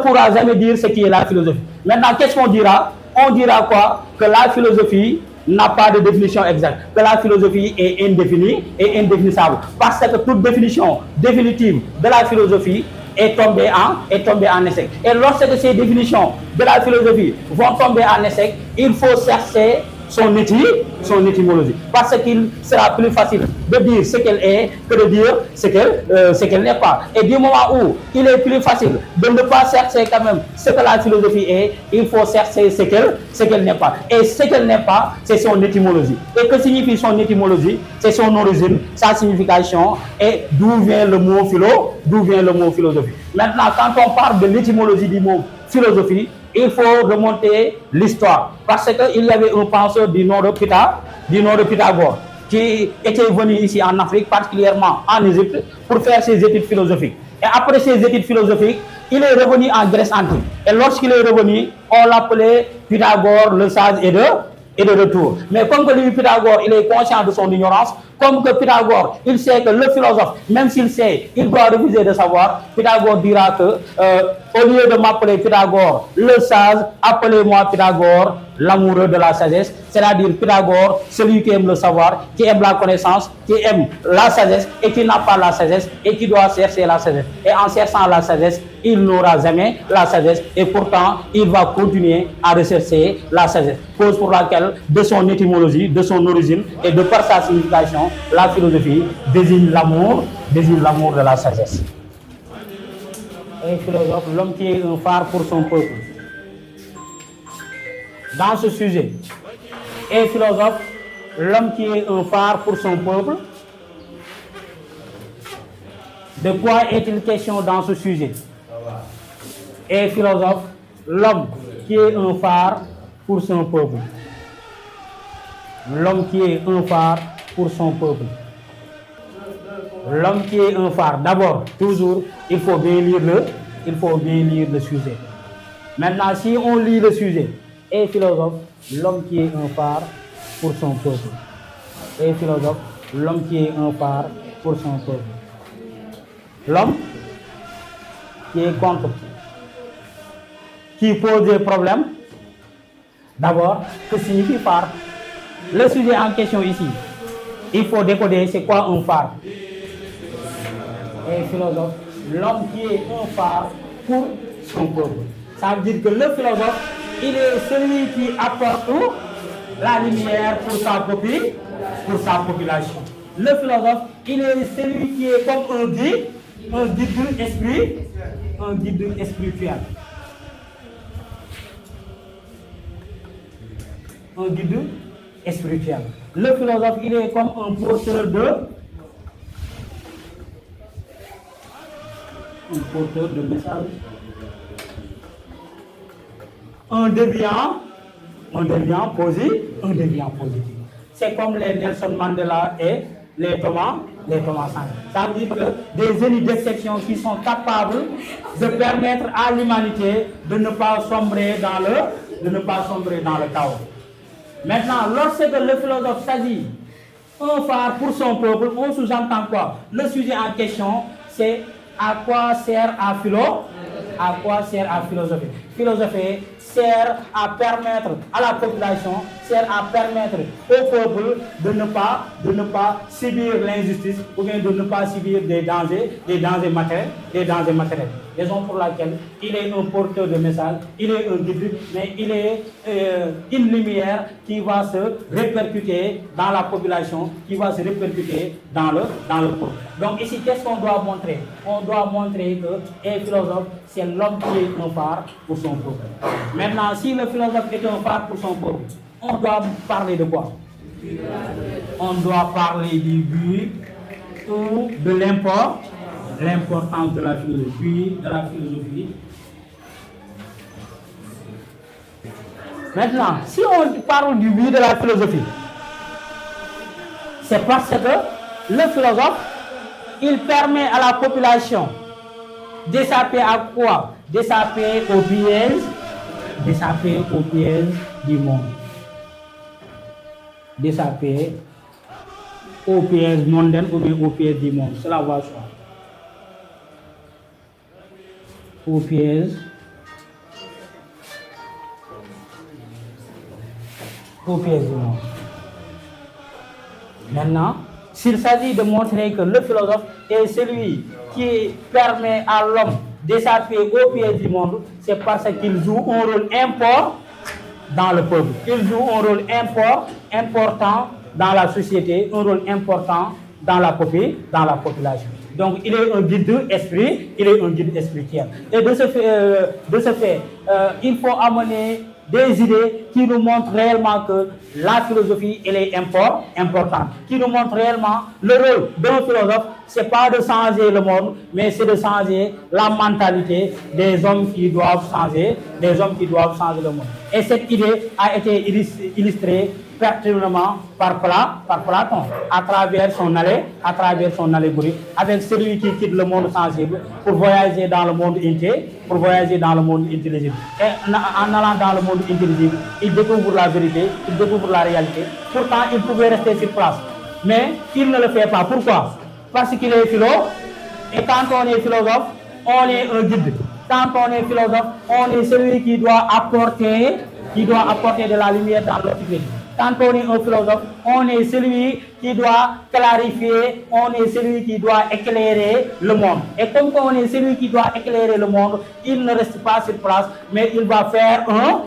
pourra jamais dire ce qui est la philosophie. Maintenant, qu'est-ce qu'on dira? On dira quoi? Que la philosophie n'a pas de définition exacte, que la philosophie est indéfinie et indéfinissable. Parce que toute définition définitive de la philosophie est tombée en échec. Et lorsque ces définitions de la philosophie vont tomber en échec, il faut chercher son étymologie. Parce qu'il sera plus facile de dire ce qu'elle est que de dire ce qu'elle n'est pas. Et du moment où il est plus facile de ne pas chercher quand même ce que la philosophie est, il faut chercher ce qu'elle n'est pas. Et ce qu'elle n'est pas, c'est son étymologie. Et que signifie son étymologie? C'est son origine, sa signification et d'où vient le mot philosophie. Maintenant, quand on parle de l'étymologie du mot philosophie, il faut remonter l'histoire. Parce qu'il y avait un penseur du nom de Pythagore qui était venu ici en Afrique, particulièrement en Égypte, pour faire ses études philosophiques. Et après ses études philosophiques, il est revenu en Grèce antique. Et lorsqu'il est revenu, on l'appelait Pythagore, le sage et de retour. Mais comme que lui, Pythagore, il est conscient de son ignorance, comme que Pythagore, il sait que le philosophe, même s'il sait, il doit refuser de savoir, Pythagore dira que, au lieu de m'appeler Pythagore, le sage, appelez-moi Pythagore, l'amoureux de la sagesse, c'est-à-dire Pythagore, celui qui aime le savoir, qui aime la connaissance, qui aime la sagesse et qui n'a pas la sagesse et qui doit chercher la sagesse. Et en cherchant la sagesse, il n'aura jamais la sagesse et pourtant, il va continuer à rechercher la sagesse. Cause pour laquelle, de son étymologie, de son origine et de par sa signification, la philosophie désigne l'amour de la sagesse. Et philosophe, l'homme qui est un phare pour son peuple. Dans ce sujet, et philosophe, l'homme qui est un phare pour son peuple. De quoi est-il question dans ce sujet? Et philosophe, l'homme qui est un phare pour son peuple. L'homme qui est un phare pour son peuple. L'homme qui est un phare. D'abord, toujours, il faut bien lire le sujet. Maintenant, si on lit le sujet, et philosophe, l'homme qui est un phare pour son peuple. Et philosophe, l'homme qui est un phare pour son peuple. L'homme qui est contre, qui pose des problèmes. D'abord, que signifie phare? Le sujet en question ici, il faut décoder c'est quoi un phare. Et philosophe, l'homme qui est un phare pour son peuple. Ça veut dire que le philosophe, il est celui qui apporte la lumière pour sa population. Le philosophe, il est celui qui est comme un guide spirituel. Un guide spirituel. Le philosophe, il est comme un porteur de message. Un déviant positif. C'est comme les Nelson Mandela et les Thomas Sankara. Ça veut dire que des génies d'exception qui sont capables de permettre à l'humanité de ne pas sombrer dans le chaos. Maintenant, lorsque le philosophe s'agit un phare pour son peuple, on sous-entend quoi? Le sujet en question, c'est à quoi sert à philosopher. Philosopher sert à permettre à la population, sert à permettre au peuple de ne pas subir l'injustice ou bien de ne pas subir des dangers matériels. Raison pour laquelle il est un porteur de message, il est un guide, mais il est une lumière qui va se répercuter dans la population, qui va se répercuter dans le peuple. Donc ici, qu'est-ce qu'on doit montrer? On doit montrer que un philosophe, c'est l'homme qui est un phare pour son peuple. Maintenant, si le philosophe est un phare pour son peuple, on doit parler de quoi? On doit parler du but ou de l'importance de la philosophie, Maintenant, si on parle du but de la philosophie, c'est parce que le philosophe, il permet à la population d'échapper à quoi? D'échapper aux pièges du monde. D'échapper aux pièges mondains ou bien aux pièges du monde. Cela va soi. Aux pièges aux pièces du monde. Maintenant, s'il s'agit de montrer que le philosophe est celui qui permet à l'homme d'échapper aux pièces du monde, c'est parce qu'il joue un rôle important dans le peuple. Il joue un rôle important dans la société, un rôle important dans la population. Donc, il est un guide esprit, il est un guide spirituel. Et de ce fait, il faut amener des idées qui nous montrent réellement que la philosophie, elle est importante, qui nous montrent réellement le rôle d'un philosophe, c'est pas de changer le monde, mais c'est de changer la mentalité des hommes qui doivent changer le monde. Et cette idée a été illustrée pertinemment par Platon, à travers son allégorie, avec celui qui quitte le monde sensible pour voyager dans le monde intelligible. Et en allant dans le monde intelligible, il découvre la vérité, il découvre la réalité. Pourtant, il pouvait rester sur place. Mais il ne le fait pas. Pourquoi? Parce qu'il est philosophe. Et quand on est philosophe, on est un guide. Quand on est philosophe, on est celui qui doit apporter de la lumière dans l'obscurité. Quand on est un philosophe, on est celui qui doit clarifier, on est celui qui doit éclairer le monde. Et comme on est celui qui doit éclairer le monde, il ne reste pas sur place, mais il va faire un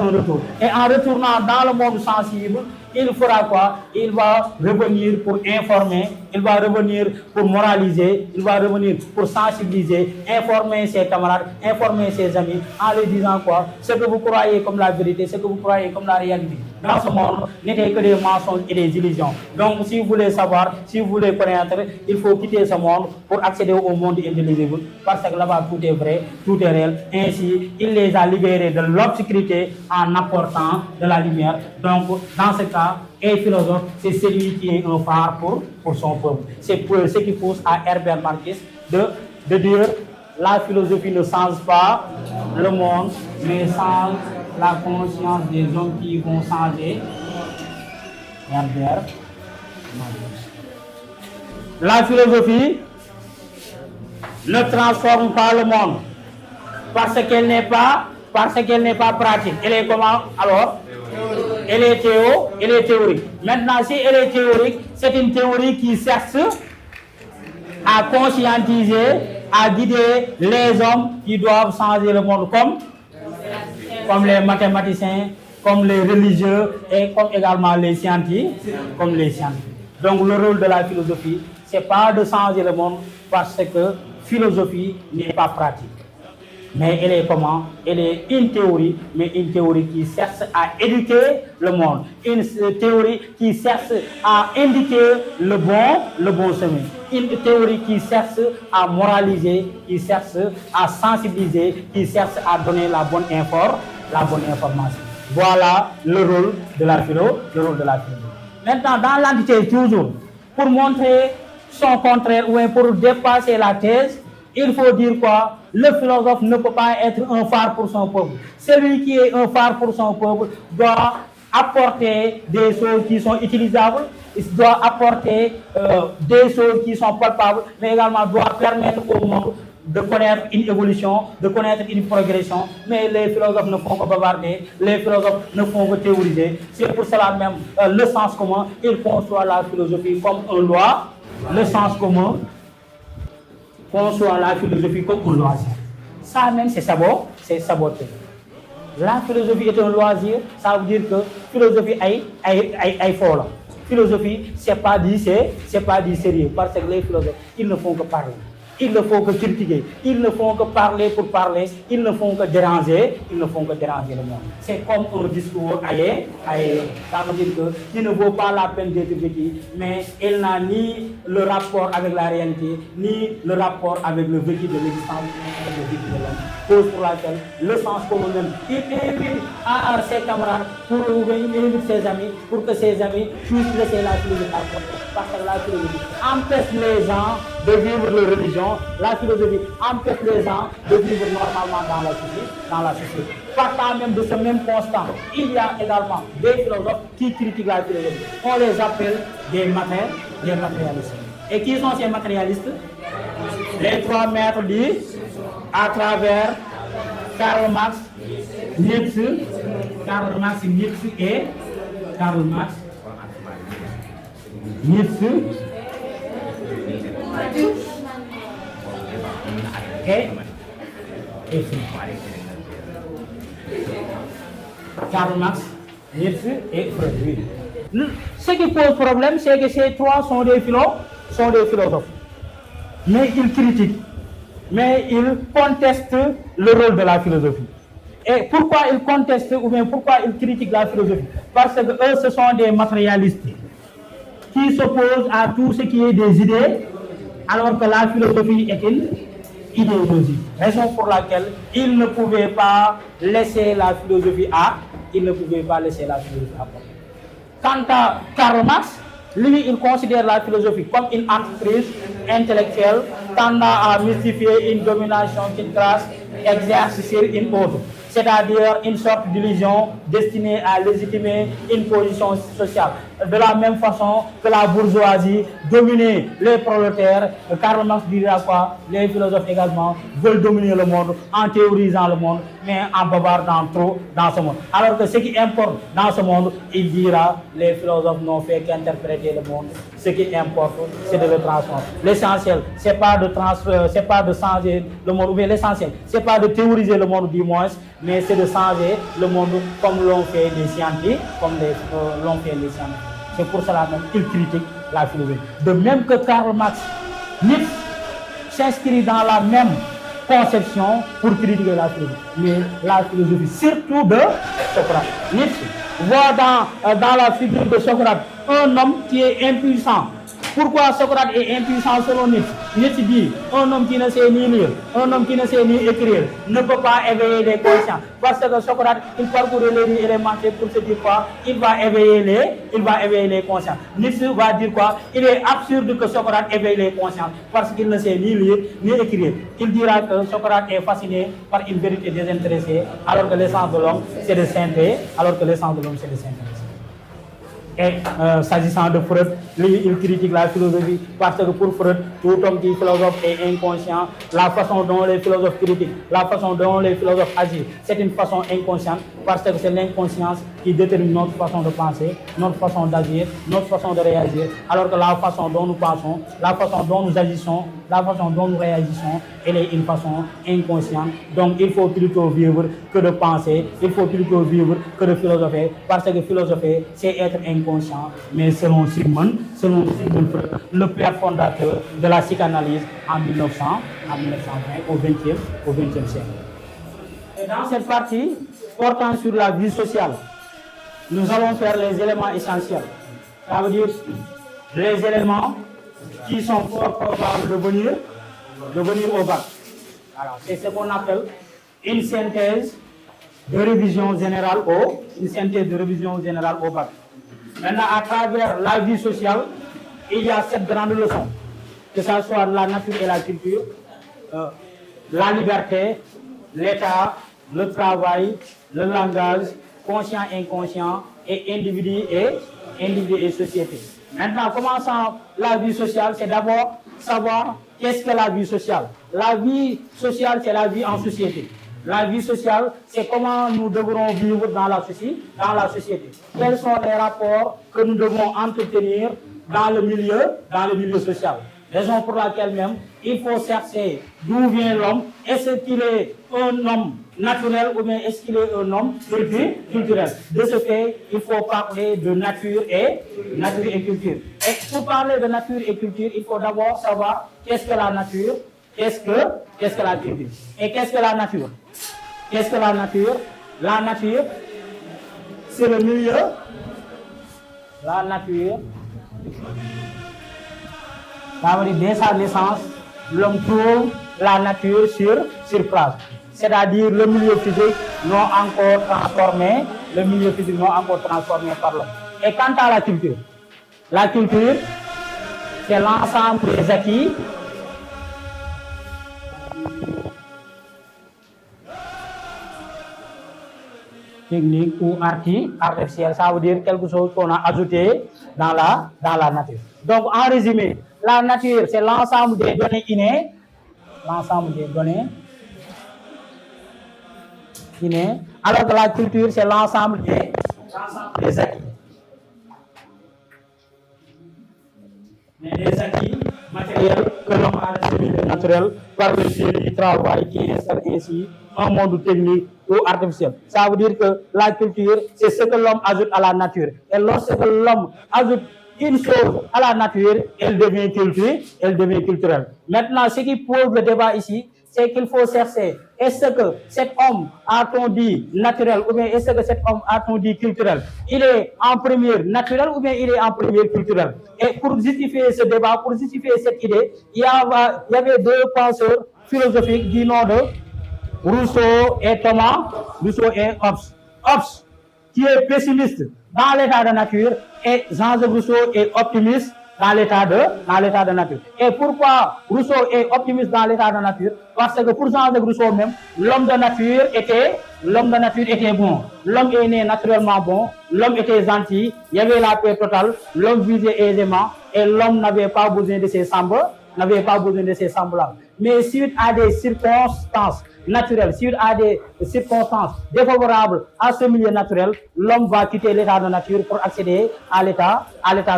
retour. Et en retournant dans le monde sensible, il fera quoi? Il va revenir pour informer, il va revenir pour moraliser, il va revenir pour sensibiliser, informer ses camarades, informer ses amis, en leur disant quoi? Ce que vous croyez comme la vérité, ce que vous croyez comme la réalité, dans ce monde, n'était que des mensonges et des illusions. Donc, si vous voulez savoir, si vous voulez connaître, il faut quitter ce monde pour accéder au monde intelligible, parce que là-bas, tout est vrai, tout est réel. Ainsi, il les a libérés de l'obscurité en apportant de la lumière. Donc, dans ce cas, un philosophe, c'est celui qui est un phare pour son peuple. C'est ce qui pousse à Herbert Marcuse de dire la philosophie ne change pas le monde, mais change la conscience des hommes qui vont changer. Herbert Marcuse. La philosophie ne transforme pas le monde parce qu'elle n'est pas pratique. Elle est comment alors? Elle est théorique. Maintenant, si elle est théorique, c'est une théorie qui cherche à conscientiser, à guider les hommes qui doivent changer le monde, comme les mathématiciens, comme les religieux et comme également les scientifiques, Donc, le rôle de la philosophie, c'est pas de changer le monde parce que philosophie n'est pas pratique. Mais elle est comment? Elle est une théorie, mais une théorie qui cherche à éduquer le monde. Une théorie qui cherche à indiquer le bon chemin. Une théorie qui cherche à moraliser, qui cherche à sensibiliser, qui cherche à donner la bonne information. Voilà le rôle de la philosophie. Maintenant, dans l'entité, toujours, pour montrer son contraire ou pour dépasser la thèse, il faut dire quoi? Le philosophe ne peut pas être un phare pour son peuple. Celui qui est un phare pour son peuple doit apporter des choses qui sont utilisables, il doit apporter des choses qui sont palpables, mais également doit permettre au monde de connaître une évolution, de connaître une progression. Mais les philosophes ne font que bavarder, les philosophes ne font que théoriser. C'est pour cela même le sens commun, il conçoit la philosophie comme une loi, le sens commun conçoit la philosophie comme un loisir. Ça même, c'est saboté. La philosophie est un loisir, ça veut dire que philosophie est folle. Philosophie, c'est pas dit sérieux, parce que les philosophes, ils ne font que parler. Ils ne font que critiquer, ils ne font que parler pour parler, ils ne font que déranger le monde. C'est comme un discours aérien. Ça veut dire qu'il ne vaut pas la peine d'être vécu, mais il n'a ni le rapport avec la réalité, ni le rapport avec le vécu de l'existence, le vécu de l'homme. Cause pour laquelle le sens commun, il invite à ses camarades, il invite ses amis, pour que ses amis puissent laisser la philosophie à côté. Parce que la philosophie empêche les gens de vivre leur religion. La philosophie empêche les gens de vivre normalement dans la société. Partant même de ce même constat, il y a également des philosophes qui critiquent la philosophie. On les appelle des matérialistes. Et qui sont ces matérialistes? Les trois maîtres disent à travers Karl Marx, Nietzsche et Karl Marx, Nietzsche et Karl Marx, Nietzsche et Freud. Oui. Ce qui pose problème, c'est que ces trois sont des philosophes. Mais ils critiquent, mais ils contestent le rôle de la philosophie. Et pourquoi ils contestent ou bien pourquoi ils critiquent la philosophie? Parce que eux, ce sont des matérialistes qui s'opposent à tout ce qui est des idées, alors que la philosophie est une idéologie. Raison pour laquelle ils ne pouvaient pas laisser la philosophie à porter. Quant à Karl Marx, lui, il considère la philosophie comme une entreprise intellectuelle tendant à mystifier une domination qu'une classe exerce sur une autre, c'est-à-dire une sorte d'illusion destinée à légitimer une position sociale. De la même façon que la bourgeoisie dominait les prolétaires, Karl Marx dira quoi? Les philosophes également veulent dominer le monde en théorisant le monde, mais en bavardant trop dans ce monde. Alors que ce qui importe dans ce monde, il dira, les philosophes n'ont fait qu'interpréter le monde. Ce qui importe, c'est de le transformer. L'essentiel, c'est pas de changer le monde, mais l'essentiel, c'est pas de théoriser le monde du moins, mais c'est de changer le monde comme l'ont fait les scientifiques, C'est pour cela même qu'ils critiquent la philosophie. De même que Karl Marx, Nietzsche s'inscrit dans la même conception pour critiquer la philosophie. Mais la philosophie, surtout de Socrate. Nietzsche voit dans la figure de Socrate un homme qui est impuissant. Pourquoi Socrate est impuissant selon Nietzsche? Nietzsche dit, un homme qui ne sait ni lire, un homme qui ne sait ni écrire, ne peut pas éveiller les consciences. Parce que Socrate, il parcourait les rues élémentaires pour se dire quoi? Il va éveiller les consciences. Nietzsche va dire quoi? Il est absurde que Socrate éveille les consciences parce qu'il ne sait ni lire ni écrire. Il dira que Socrate est fasciné par une vérité désintéressée, alors que l'essence de l'homme, c'est de s'intéresser, Et s'agissant de Freud, lui, il critique la philosophie parce que pour Freud, tout homme qui est philosophe est inconscient. La façon dont les philosophes critiquent, la façon dont les philosophes agissent, c'est une façon inconsciente parce que c'est l'inconscience qui détermine notre façon de penser, notre façon d'agir, notre façon de réagir. Alors que la façon dont nous pensons, la façon dont nous agissons, la façon dont nous réagissons, elle est une façon inconsciente. Donc il faut plutôt vivre que de penser, il faut plutôt vivre que de philosopher, parce que philosopher, c'est être inconscient. Mais selon Sigmund Freud, le père fondateur de la psychanalyse en 1920, au XXe siècle. Et dans cette partie, portant sur la vie sociale, nous allons faire les éléments essentiels. Ça veut dire les éléments qui sont fort probables de venir au bac. Alors, c'est ce qu'on appelle une synthèse de révision générale au bac. Maintenant, à travers la vie sociale, il y a 7 grandes leçons, que ce soit la nature et la culture, la liberté, l'état, le travail, le langage, conscient, inconscient, et individu et société. Maintenant, commençant la vie sociale, c'est d'abord savoir qu'est-ce que la vie sociale. La vie sociale, c'est la vie en société. La vie sociale, c'est comment nous devrons vivre dans la société. Quels sont les rapports que nous devons entretenir dans le milieu social. Raison pour laquelle même, il faut chercher d'où vient l'homme. Est-ce qu'il est un homme naturel ou bien est-ce qu'il est un homme culturel? De ce fait, il faut parler de nature et culture. Et pour parler de nature et culture, il faut d'abord savoir qu'est-ce que la nature, qu'est-ce que la culture. Et qu'est-ce que la nature? Qu'est-ce que la nature? La nature, c'est le milieu. La nature, ça veut dire dès sa naissance, l'homme trouve la nature sur place. C'est-à-dire le milieu physique non encore transformé par l'homme. Et quant à la culture, c'est l'ensemble des acquis technique ou artificiel, ça veut dire quelque chose qu'on a ajouté dans la nature. Donc en résumé, la nature c'est l'ensemble des données innées, alors que la culture c'est l'ensemble des acquis. mais les acquis matériels que l'homme a assimilés naturels par le génie du travail qui installe ainsi un monde technique ou artificiel. Ça veut dire que la culture, c'est ce que l'homme ajoute à la nature. Et lorsque l'homme ajoute une chose à la nature, elle devient culture, elle devient culturelle. Maintenant, ce qui pose le débat ici, c'est qu'il faut chercher, est-ce que cet homme a-t-on dit naturel ou bien est-ce que cet homme a-t-on dit culturel? Il est en premier naturel ou bien il est en premier culturel? Et pour justifier ce débat, pour justifier cette idée, il y avait deux penseurs philosophiques du nom de Rousseau et Thomas, Rousseau et Hobbes. Hobbes, qui est pessimiste dans l'état de nature, et Jean-Jacques Rousseau est optimiste dans l'état de nature. Et pourquoi Rousseau est optimiste dans l'état de nature? Parce que pour Jean-Jacques Rousseau même, l'homme de nature était bon. L'homme est né naturellement bon, l'homme était gentil, il y avait la paix totale, l'homme vivait aisément et l'homme n'avait pas besoin de ses semblables. Mais suite à des circonstances naturelles, suite à des circonstances défavorables à ce milieu naturel, l'homme va quitter l'état de nature pour accéder à l'état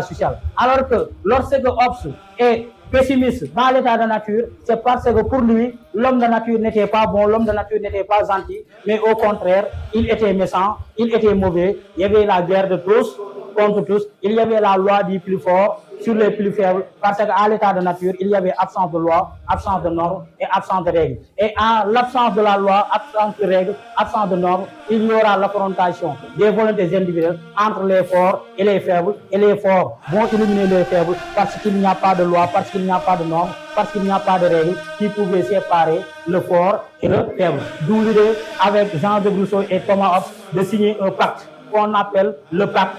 social. Alors que lorsque Hobbes est pessimiste dans l'état de nature, c'est parce que pour lui, l'homme de nature n'était pas bon, l'homme de nature n'était pas gentil, mais au contraire, il était méchant, il était mauvais, il y avait la guerre de tous contre tous, il y avait la loi du plus fort sur les plus faibles, parce qu'à l'état de nature, il y avait absence de loi, absence de normes et absence de règles. Et en l'absence de la loi, absence de règles, absence de normes, il y aura l'affrontation des volontés individuelles entre les forts et les faibles, et les forts vont éliminer les faibles parce qu'il n'y a pas de loi, parce qu'il n'y a pas de normes, parce qu'il n'y a pas de règles qui pouvaient séparer le fort et le faible. D'où l'idée avec Jean de Rousseau et Thomas Hobbes de signer un pacte qu'on appelle le pacte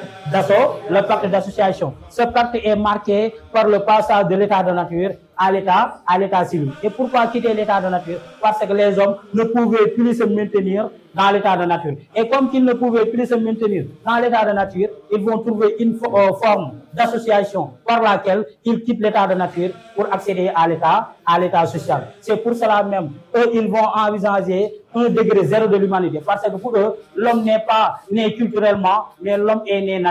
d'association. Ce pacte est marqué par le passage de l'état de nature à l'état civil. Et pourquoi quitter l'état de nature? Parce que les hommes ne pouvaient plus se maintenir dans l'état de nature. Et comme ils ne pouvaient plus se maintenir dans l'état de nature, ils vont trouver une forme d'association par laquelle ils quittent l'état de nature pour accéder à l'état social. C'est pour cela même eux, ils vont envisager un degré zéro de l'humanité. Parce que pour eux, l'homme n'est pas né culturellement, mais l'homme est né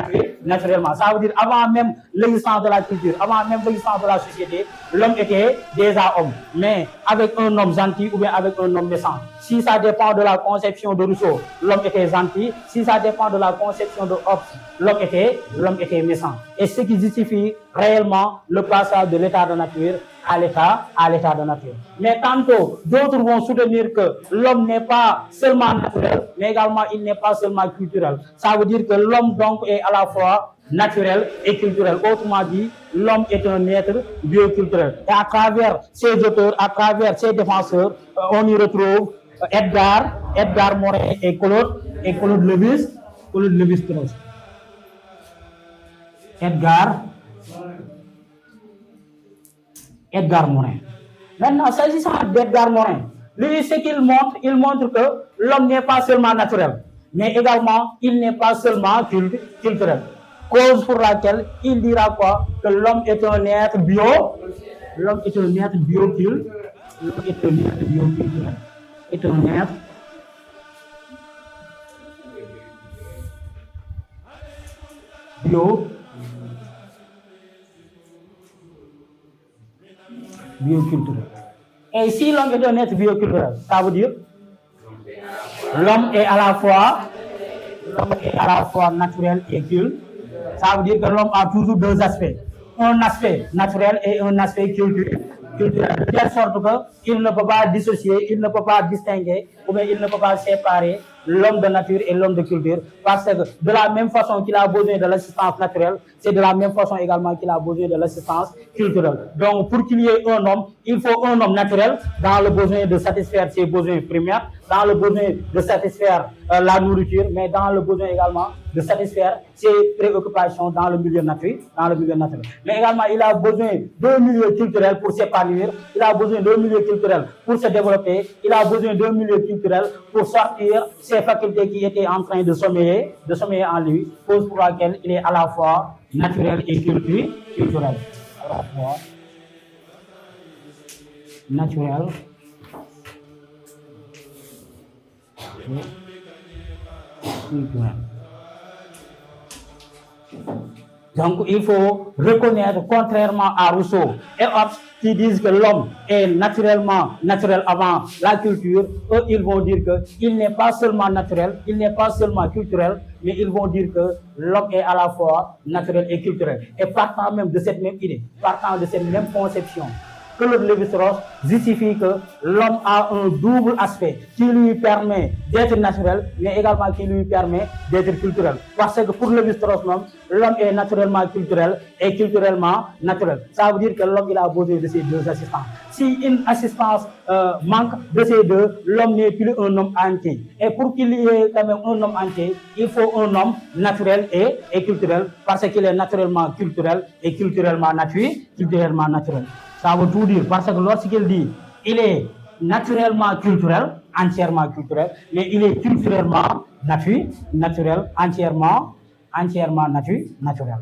naturellement. Ça veut dire avant même l'existence de la culture, avant même l'existence de la société, l'homme était déjà homme. Mais avec un homme gentil ou bien avec un homme méchant. Si ça dépend de la conception de Rousseau, l'homme était gentil. Si ça dépend de la conception de Hobbes, l'homme était méchant. Et ce qui justifie réellement le passage de l'état de nature à l'état de nature. Mais tantôt, d'autres vont soutenir que l'homme n'est pas seulement naturel, mais également il n'est pas seulement culturel. Ça veut dire que l'homme donc est à la fois naturel et culturel. Autrement dit, l'homme est un être bioculturel. Et à travers ces auteurs, à travers ces défenseurs, on y retrouve Edgar Morin et Claude Lévi-Strauss. Edgar Morin. Maintenant, s'agissant d'Edgar Morin, lui, ce qu'il montre, il montre que l'homme n'est pas seulement naturel, mais également, il n'est pas seulement culturel. Cause pour laquelle il dira quoi? Que l'homme est un être l'homme est un être bioculturel, est un être bioculturel. Et si l'homme est un être bioculturel, ça veut dire l'homme est à la fois naturel et culturel. Ça veut dire que l'homme a toujours deux aspects. Un aspect naturel et un aspect culturel. De telle sorte qu'il ne peut pas dissocier, il ne peut pas distinguer, ou bien il ne peut pas séparer l'homme de nature et l'homme de culture. Parce que de la même façon qu'il a besoin de l'assistance naturelle, c'est de la même façon également qu'il a besoin de l'assistance culturelle. Donc pour qu'il y ait un homme, il faut un homme naturel dans le besoin de satisfaire ses besoins primaires, dans le besoin de satisfaire la nourriture, mais dans le besoin également de satisfaire ses préoccupations dans le milieu naturel. Mais également, il a besoin d'un milieu culturel pour s'épanouir, il a besoin d'un milieu culturel pour se développer, il a besoin d'un milieu culturel pour sortir ses facultés qui étaient en train de sommeiller en lui, cause pour laquelle il est à la fois naturel et culturel. À la fois naturel et culturel. Donc, il faut reconnaître, contrairement à Rousseau et Hobbes, qui disent que l'homme est naturellement naturel avant la culture, eux, ils vont dire qu'il n'est pas seulement naturel, il n'est pas seulement culturel, mais ils vont dire que l'homme est à la fois naturel et culturel. Et partant même de cette même idée, partant de cette même conception, Claude Lévi-Strauss justifie que l'homme a un double aspect qui lui permet d'être naturel, mais également qui lui permet d'être culturel. Parce que pour Lévi-Strauss, l'homme est naturellement culturel et culturellement naturel. Ça veut dire que l'homme il a besoin de ces deux assistants. Si une assistance manque de ces deux, l'homme n'est plus un homme entier. Et pour qu'il y ait quand même un homme entier, il faut un homme naturel et culturel, parce qu'il est naturellement culturel et culturellement naturel. Ça veut tout dire, parce que lorsqu'il dit il est naturellement culturel, entièrement culturel, mais il est culturellement naturel, entièrement naturel.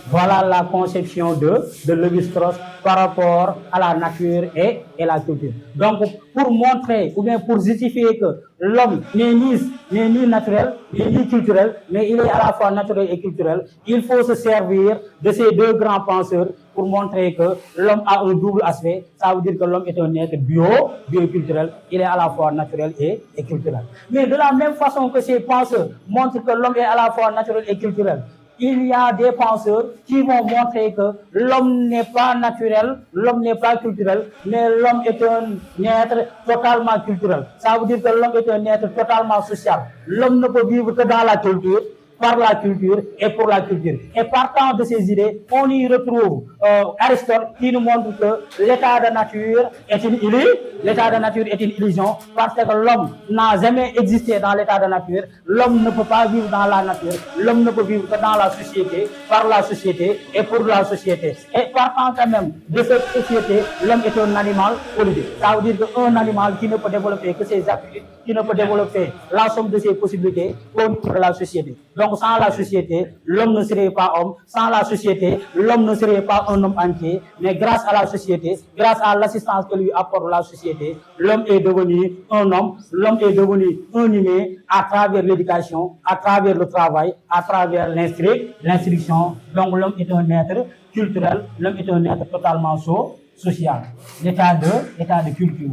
Voilà la conception de Lévi-Strauss par rapport à la nature et la culture. Donc, pour montrer ou bien pour justifier que l'homme n'est ni naturel, ni culturel, mais il est à la fois naturel et culturel, il faut se servir de ces deux grands penseurs pour montrer que l'homme a un double aspect. Ça veut dire que l'homme est un être bioculturel, il est à la fois naturel et culturel. Mais de la même façon que ces penseurs montrent que l'homme est à la fois naturel et culturel, il y a des penseurs qui vont montrer que l'homme n'est pas naturel, l'homme n'est pas culturel, mais l'homme est un être totalement culturel. Ça veut dire que l'homme est un être totalement social. L'homme ne peut vivre que dans la culture, par la culture et pour la culture. Et partant de ces idées, on y retrouve Aristote qui nous montre que l'état de nature est une illusion, parce que l'homme n'a jamais existé dans l'état de nature. L'homme ne peut pas vivre dans la nature. L'homme ne peut vivre que dans la société, par la société et pour la société. Et partant quand même de cette société, l'homme est un animal politique. Ça veut dire qu'un animal qui ne peut développer que ses aptitudes, qui ne peut développer l'ensemble de ses possibilités au niveau de la société. Donc sans la société, l'homme ne serait pas homme. Sans la société, l'homme ne serait pas un homme entier. Mais grâce à la société, grâce à l'assistance que lui apporte la société, l'homme est devenu un homme, l'homme est devenu un humain à travers l'éducation, à travers le travail, à travers l'instruction. Donc l'homme est un être culturel, l'homme est un être totalement social. L'état de culture.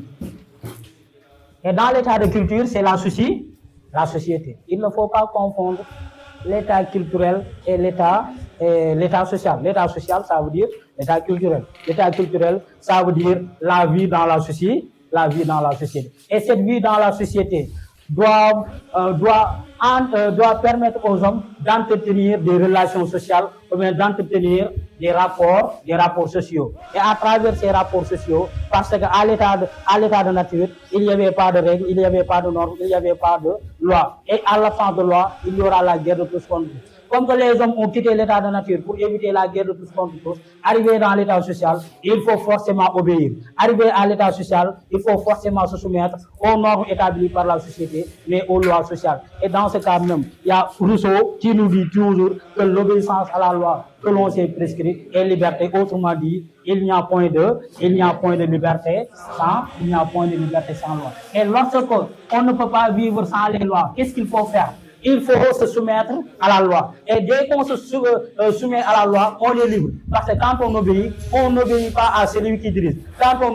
Et dans l'état de culture, c'est la société. Il ne faut pas confondre l'état culturel et l'état social. L'état social, ça veut dire l'état culturel. L'état culturel, ça veut dire la vie dans la société. Et cette vie dans la société doit permettre aux hommes d'entretenir des relations sociales ou bien d'entretenir des rapports sociaux. Et à travers ces rapports sociaux, parce qu'à l'état de nature, il n'y avait pas de règles, il n'y avait pas de normes, il n'y avait pas de loi. Et à l'absence de loi, il y aura la guerre de tous contre tous. Comme que les hommes ont quitté l'état de nature pour éviter la guerre de tous contre tous, arriver dans l'état social, il faut forcément obéir. Arriver à l'état social, il faut forcément se soumettre aux normes établies par la société, mais aux lois sociales. Et dans ce cas même, il y a Rousseau qui nous dit toujours que l'obéissance à la loi que l'on s'est prescrite est liberté. Autrement dit, il n'y a point de liberté sans loi. Et lorsqu'on ne peut pas vivre sans les lois, qu'est-ce qu'il faut faire? Il faut se soumettre à la loi. Et dès qu'on se soumet à la loi, on est libre. Parce que quand on n'obéit pas à celui qui dirige. Quand on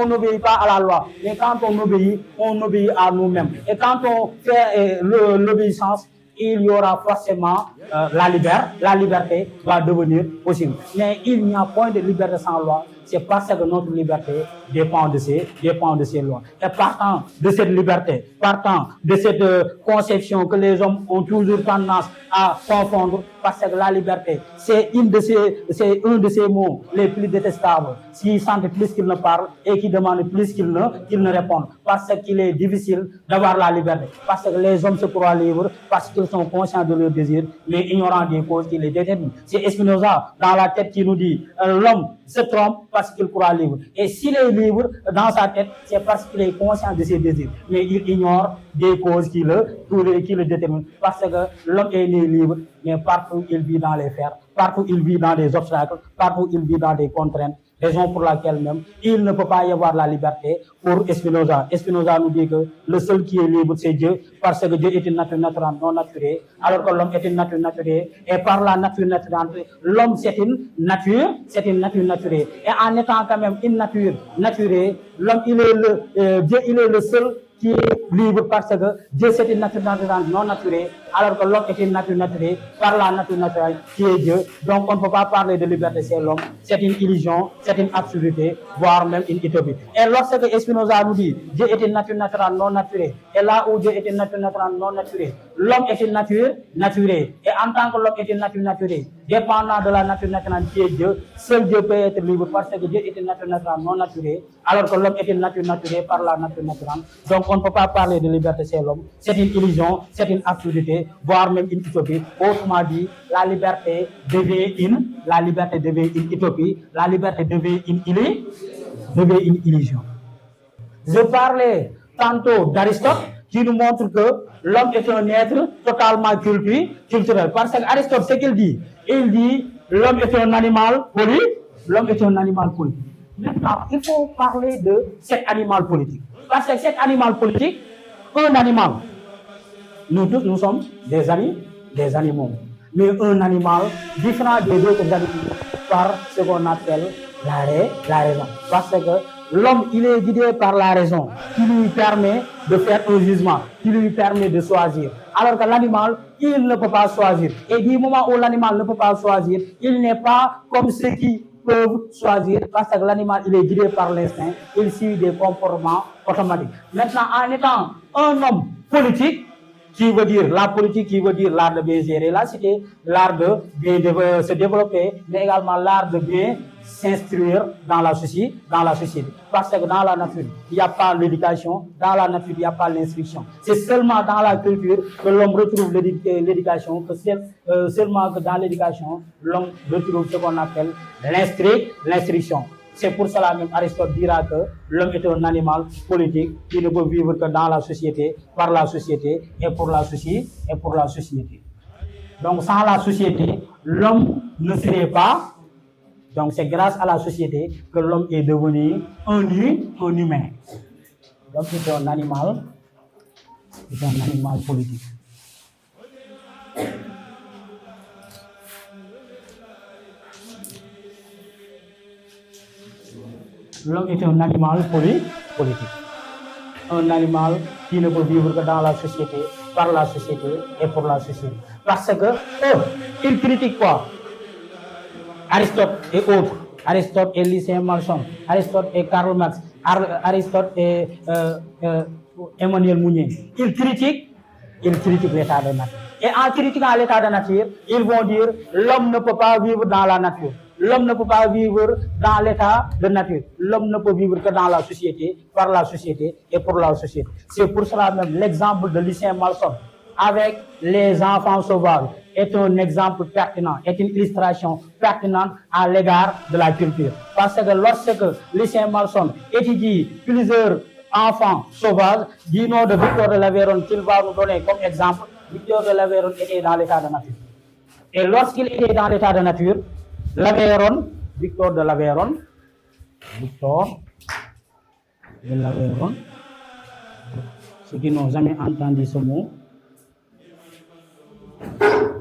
n'obéit pas à la loi. Mais quand on obéit à nous-mêmes. Et quand on fait l'obéissance, il y aura forcément la liberté va devenir possible. Mais il n'y a point de liberté sans loi. C'est parce que notre liberté dépend de ces lois. Et partant de cette liberté, partant de cette conception que les hommes ont toujours tendance à confondre, parce que la liberté, c'est un de ces mots les plus détestables, qui sentent plus qu'ils ne parlent et qui demandent plus qu'ils ne répondent, parce qu'il est difficile d'avoir la liberté, parce que les hommes se croient libres, parce qu'ils sont conscients de leurs désirs, mais ignorant des causes qui les déterminent. C'est Spinoza dans la tête qui nous dit l'homme se trompe parce qu'il croit libre. Et s'il est libre dans sa tête, c'est parce qu'il est conscient de ses désirs. Mais il ignore des causes qui le déterminent. Parce que l'homme est né libre, mais partout il vit dans les fers, partout il vit dans des obstacles, partout il vit dans des contraintes. Raison pour laquelle même il ne peut pas y avoir la liberté pour Spinoza. Spinoza nous dit que le seul qui est libre, c'est Dieu, parce que Dieu est une nature naturelle non naturelle, alors que l'homme est une nature naturelle. Et par la nature naturelle, l'homme c'est une nature naturelle. Et en étant quand même une nature naturelle, l'homme Dieu il est le seul qui est libre parce que Dieu c'est une nature naturelle non naturelle, alors que l'homme est une nature naturelle par la nature naturelle qui est Dieu. Donc on ne peut pas parler de liberté chez l'homme, c'est une illusion, c'est une absurdité, voire même une utopie. Et lorsque Spinoza nous dit Dieu est une nature naturelle non naturelle, et là où Dieu est une nature naturelle non naturelle, l'homme est une nature naturelle. Et en tant que l'homme est une nature naturelle, dépendant de la nature naturelle qui est Dieu, seul Dieu peut être libre parce que Dieu est une nature naturelle non naturelle, alors que l'homme est une nature naturelle par la nature naturelle. Donc on ne peut pas parler de liberté chez l'homme, c'est une illusion, c'est une absurdité, voire même une utopie. Autrement dit, la liberté devient une utopie, la liberté devient une illusion. Je parlais tantôt d'Aristote qui nous montre que l'homme est un être totalement culturel. Parce qu'Aristote, ce qu'il dit, il dit l'homme est un animal politique. Maintenant, il faut parler de cet animal politique. Parce que cet animal politique, un animal, nous tous, nous sommes des animaux. Mais un animal différent des autres animaux par ce qu'on appelle la raison. Parce que l'homme, il est guidé par la raison qui lui permet de faire un jugement, qui lui permet de choisir. Alors que l'animal, il ne peut pas choisir. Et du moment où l'animal ne peut pas choisir, il n'est pas comme ceux qui peuvent choisir parce que l'animal, il est guidé par l'instinct, il suit des comportements automatiques. Maintenant, en étant un homme politique, qui veut dire la politique, qui veut dire l'art de bien gérer la cité, l'art de bien se développer, mais également l'art de bien s'instruire dans la société. Parce que dans la nature, il n'y a pas l'éducation, dans la nature, il n'y a pas l'instruction. C'est seulement dans la culture que l'homme retrouve l'éducation, que seulement que dans l'éducation, l'homme retrouve ce qu'on appelle l'instruction. C'est pour cela même Aristote dira que l'homme est un animal politique qui ne peut vivre que dans la société, par la société et pour la société. Donc sans la société, l'homme ne serait pas. Donc c'est grâce à la société que l'homme est devenu un humain. L'homme est un animal politique. L'homme est un animal politique. Un animal qui ne peut vivre que dans la société, par la société et pour la société. Parce que il critique quoi? Aristote et autres. Aristote et Lucien Malson. Aristote et Karl Marx. Aristote et Emmanuel Mounier. Ils critiquent l'état de nature. Et en critiquant l'état de nature, ils vont dire l'homme ne peut pas vivre dans la nature. L'homme ne peut pas vivre dans l'état de nature. L'homme ne peut vivre que dans la société, par la société et pour la société. C'est pour cela même l'exemple de Lucien Malson avec les enfants sauvages est un exemple pertinent, est une illustration pertinente à l'égard de la culture. Parce que lorsque Lucien Malson étudie plusieurs enfants sauvages, du nom de Victor de l'Aveyron qu'il va nous donner comme exemple, Victor de l'Aveyron était dans l'état de nature. Et lorsqu'il était dans l'état de nature, Victor de l'Aveyron, ceux qui n'ont jamais entendu ce mot,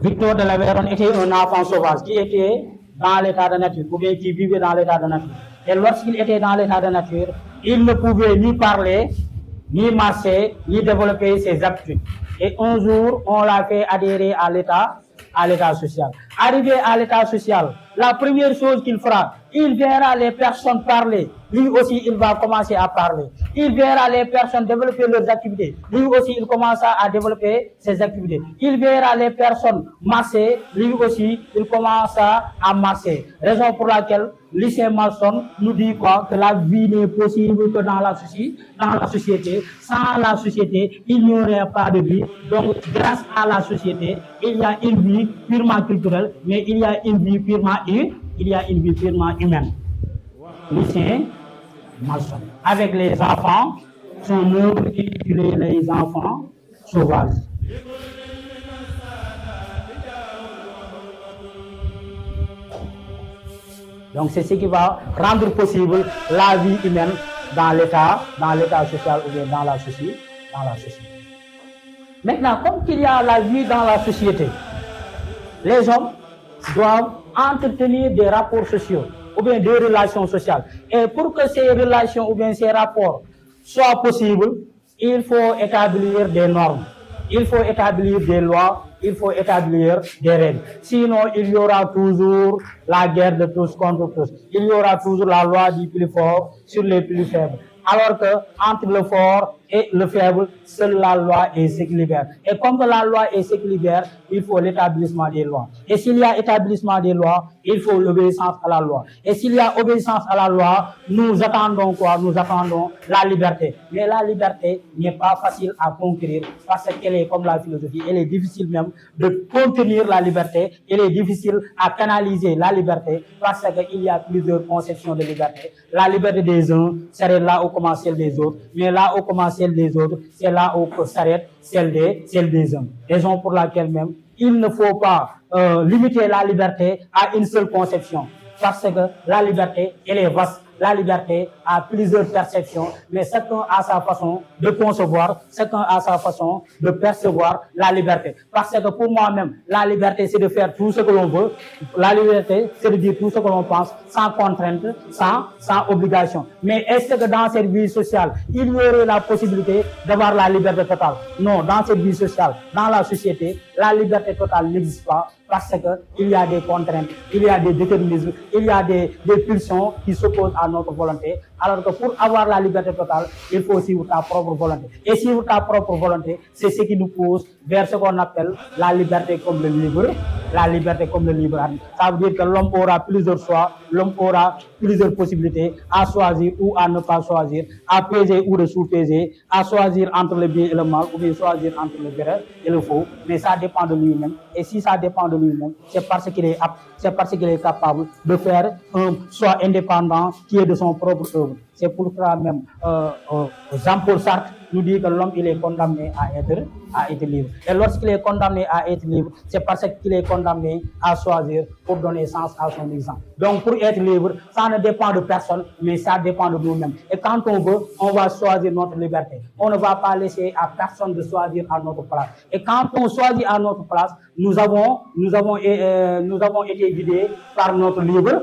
Victor de l'Aveyron était un enfant sauvage qui était dans l'état de nature, ou bien qui vivait dans l'état de nature. Et lorsqu'il était dans l'état de nature, il ne pouvait ni parler, ni marcher, ni développer ses aptitudes. Et un jour, on l'a fait adhérer à l'état social. Arrivé à l'état social, la première chose qu'il fera, il verra les personnes parler. Lui aussi, il va commencer à parler. Il verra les personnes développer leurs activités. Lui aussi, il commencera à développer ses activités. Il verra les personnes marcher. Lui aussi, il commencera à marcher. Raison pour laquelle Lucien Malson nous dit quoi? Que la vie n'est possible que dans la société. Sans la société, il n'y aurait pas de vie. Donc, grâce à la société, il y a une vie purement culturelle, mais il y a une vie purement humaine. Lucien Malson. Avec les enfants, son œuvre intitulée Les enfants sauvages. Donc c'est ce qui va rendre possible la vie humaine dans l'état social ou bien dans la société. Maintenant, comme il y a la vie dans la société, les hommes doivent entretenir des rapports sociaux ou bien des relations sociales. Et pour que ces relations ou bien ces rapports soient possibles, il faut établir des normes, il faut établir des lois, il faut établir des règles. Sinon, il y aura toujours la guerre de tous contre tous. Il y aura toujours la loi du plus fort sur les plus faibles. Alors que entre le fort et le faible, seule la loi est ce qui libère. Et comme la loi est ce qui libère, il faut l'établissement des lois. Et s'il y a établissement des lois, il faut l'obéissance à la loi. Et s'il y a obéissance à la loi, nous attendons quoi? Nous attendons la liberté. Mais la liberté n'est pas facile à conquérir parce qu'elle est comme la philosophie. Elle est difficile même de contenir la liberté. Elle est difficile à canaliser la liberté parce qu'il y a plusieurs conceptions de liberté. La liberté des uns serait là où commence celle des autres, mais là où commence celle des autres, c'est là où s'arrête celle des uns. Raison pour laquelle même, il ne faut pas limiter la liberté à une seule conception, parce que la liberté, elle est vaste. La liberté a plusieurs perceptions, mais chacun a sa façon de concevoir, chacun a sa façon de percevoir la liberté. Parce que pour moi-même, la liberté, c'est de faire tout ce que l'on veut. La liberté, c'est de dire tout ce que l'on pense, sans contrainte, sans obligation. Mais est-ce que dans cette vie sociale, il y aurait la possibilité d'avoir la liberté totale? Non, dans cette vie sociale, dans la société, la liberté totale n'existe pas. Parce qu'il y a des contraintes, il y a des déterminismes, il y a des pulsions qui s'opposent à notre volonté. Alors que pour avoir la liberté totale, il faut suivre ta propre volonté. Et suivre ta propre volonté, c'est ce qui nous pousse vers ce qu'on appelle la liberté comme le libre, la liberté comme le libre arbitre. Ça veut dire que l'homme aura plusieurs choix, l'homme aura plusieurs possibilités à choisir ou à ne pas choisir, à peser ou de sous-peser, à choisir entre le bien et le mal, ou bien choisir entre le vrai et le faux. Mais ça dépend de lui-même. Et si ça dépend de lui-même, c'est parce qu'il est apte, c'est parce qu'il est capable de faire un choix indépendant qui est de son propre œuvre. C'est pour cela même Jean-Paul Sartre nous dit que l'homme il est condamné à être libre. Et lorsqu'il est condamné à être libre, c'est parce qu'il est condamné à choisir pour donner sens à son exemple. Donc pour être libre, ça ne dépend de personne, mais ça dépend de nous-mêmes. Et quand on veut, on va choisir notre liberté. On ne va pas laisser à personne de choisir à notre place. Et quand on choisit à notre place, nous avons été guidés par notre libre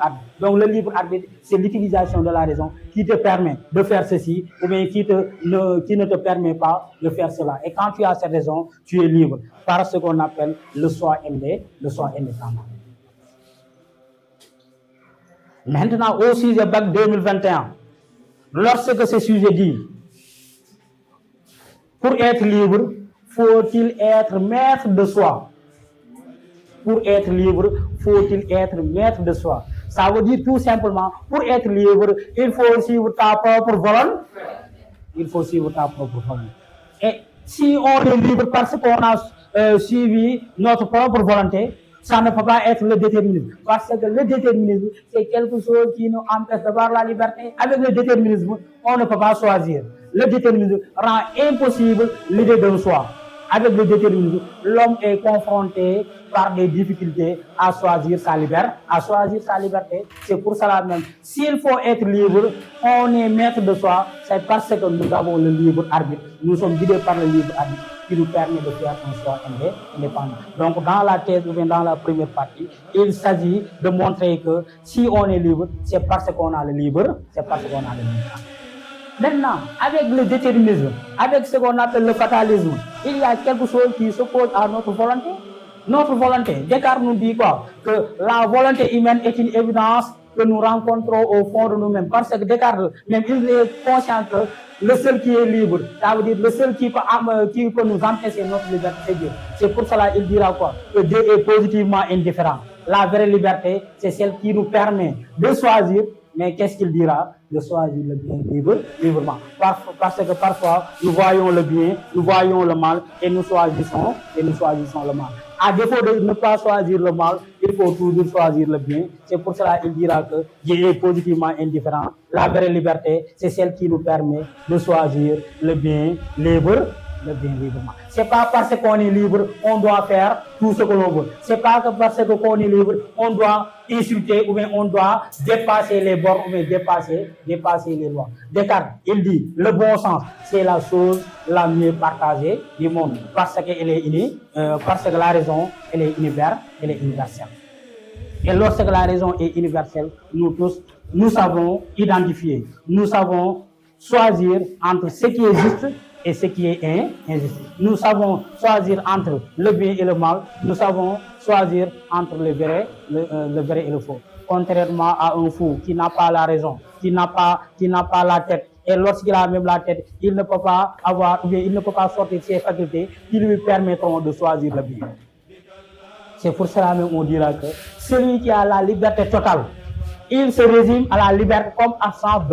arbitre. Donc le libre arbitre, c'est l'utilisation de la raison qui te permet de faire ceci ou bien qui ne te permet pas de faire cela. Et quand tu as cette raison, tu es libre par ce qu'on appelle le choix indépendant. Maintenant, au sujet bac 2021, lorsque ce sujet dit, pour être libre, faut-il être maître de soi? Pour être libre, faut-il être maître de soi? Ça veut dire tout simplement, pour être libre, il faut suivre ta propre volonté. Il faut suivre ta propre volonté. Et si on est libre parce qu'on a suivi notre propre volonté, ça ne peut pas être le déterminisme. Parce que le déterminisme, c'est quelque chose qui nous empêche d'avoir la liberté. Avec le déterminisme, on ne peut pas choisir. Le déterminisme rend impossible l'idée d'un choix. Avec le déterminisme, l'homme est confronté par des difficultés à choisir sa liberté. C'est pour cela même, s'il faut être libre, on est maître de soi, c'est parce que nous avons le libre arbitre. Nous sommes guidés par le libre arbitre qui nous permet de faire un choix indépendant. Donc dans la thèse ou bien dans la première partie, il s'agit de montrer que si on est libre, c'est parce qu'on a le libre, Maintenant, avec le déterminisme, avec ce qu'on appelle le fatalisme, il y a quelque chose qui s'oppose à notre volonté. Notre volonté, Descartes nous dit quoi? Que la volonté humaine est une évidence que nous rencontrons au fond de nous-mêmes. Parce que Descartes, même il est conscient que le seul qui est libre, ça veut dire le seul qui peut nous empêcher notre liberté, c'est Dieu. C'est pour cela qu'il dira quoi? Que Dieu est positivement indifférent. La vraie liberté, c'est celle qui nous permet de choisir. Mais qu'est-ce qu'il dira? De choisir le bien librement. Parce que parfois, nous voyons le bien, nous voyons le mal et nous choisissons le mal. À défaut de ne pas choisir le mal, il faut toujours choisir le bien. C'est pour cela qu'il dira que Dieu est positivement indifférent. La vraie liberté, c'est celle qui nous permet de choisir le bien le bien librement. C'est pas parce qu'on est libre, on doit faire tout ce que l'on veut. C'est pas que parce qu'on est libre, on doit insulter ou bien on doit dépasser les bords ou bien dépasser les lois. Descartes, il dit, le bon sens, c'est la chose la mieux partagée du monde parce qu'elle est unie, parce que la raison, elle est universelle. Et lorsque la raison est universelle, nous tous, nous savons identifier, nous savons choisir entre ce qui est juste et ce qui est injuste. Nous savons choisir entre le bien et le mal, nous savons choisir entre le vrai et le faux. Contrairement à un fou qui n'a pas la raison, qui n'a pas la tête, et lorsqu'il a même la tête, il ne peut pas sortir ses facultés qui lui permettront de choisir le bien. C'est pour cela même on dira que celui qui a la liberté totale, il se résume à la liberté comme absence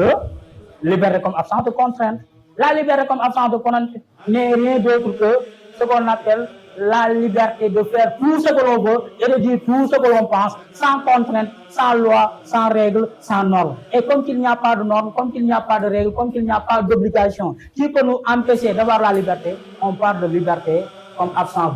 de contrainte. La liberté comme absence de contrainte n'est rien d'autre que ce qu'on appelle la liberté de faire tout ce que l'on veut et de dire tout ce que l'on pense, sans contrainte, sans loi, sans règle, sans norme. Et comme il n'y a pas de norme, comme il n'y a pas de règle, comme il n'y a pas d'obligation qui peut nous empêcher d'avoir la liberté, on parle de liberté comme absence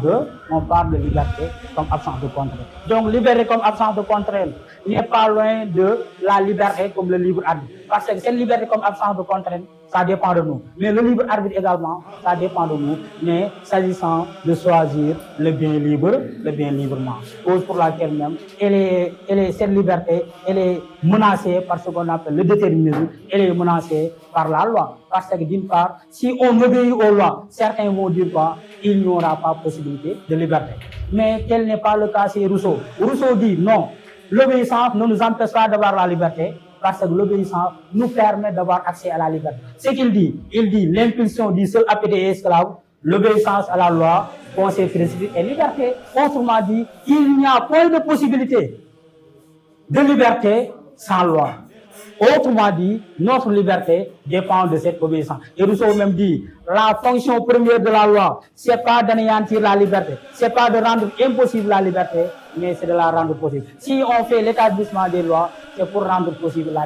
on parle de liberté comme absence de contrainte. Donc, liberté comme absence de contrainte n'est pas loin de la liberté comme le libre arbitre. Parce que cette liberté comme absence de contrainte, ça dépend de nous. Mais le libre arbitre également, ça dépend de nous. Mais s'agissant de choisir le bien librement. Cause pour laquelle même, cette liberté, elle est menacée par ce qu'on appelle le déterminisme, elle est menacée par la loi. Parce que d'une part, si on obéit aux lois, certains vont dire quoi? Il n'y aura pas possibilité de liberté. Mais tel n'est pas le cas chez Rousseau. Rousseau dit non, l'obéissance ne nous empêche pas d'avoir la liberté, parce que l'obéissance nous permet d'avoir accès à la liberté. Ce qu'il dit, il dit l'impulsion du seul appétit et esclave, l'obéissance à la loi, conseil philosophique et liberté. Autrement dit, il n'y a point de possibilité de liberté sans loi. Autrement dit, notre liberté dépend de cette obéissance. Et Rousseau même dit, la fonction première de la loi, c'est pas d'anéantir la liberté, c'est pas de rendre impossible la liberté, mais c'est de la rendre possible. Si on fait l'établissement des lois, c'est pour rendre possible la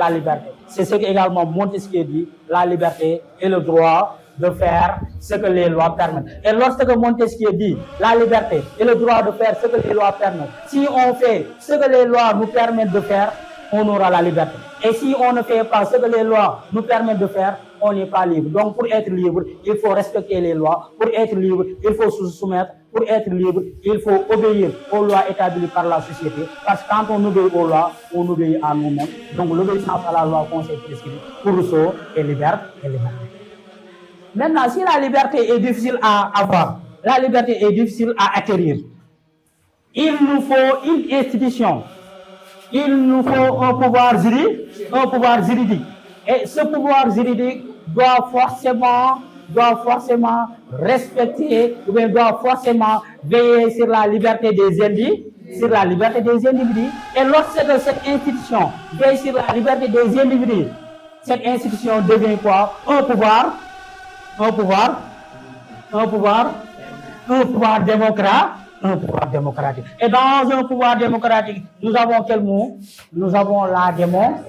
liberté. C'est ce qu'également Montesquieu dit, la liberté et le droit de faire ce que les lois permettent. Et lorsque Montesquieu dit la liberté et le droit de faire ce que les lois permettent, si on fait ce que les lois nous permettent de faire, on aura la liberté. Et si on ne fait pas ce que les lois nous permettent de faire, on n'est pas libre. Donc pour être libre, il faut respecter les lois. Pour être libre, il faut se soumettre. Pour être libre, il faut obéir aux lois établies par la société. Parce que quand on obéit aux lois, on obéit à nous-mêmes. Donc l'obéissance à la loi conseil prescrit pour Rousseau est liberté. Maintenant, si la liberté est difficile à avoir, la liberté est difficile à acquérir, il nous faut une institution. Il nous faut un pouvoir juridique. Et ce pouvoir juridique doit forcément respecter, ou bien doit forcément veiller sur la liberté des individus, Et lorsque cette institution veille sur la liberté des individus, cette institution devient quoi? Un pouvoir démocratique. Et dans un pouvoir démocratique, nous avons quel mot? Nous avons la démocratie.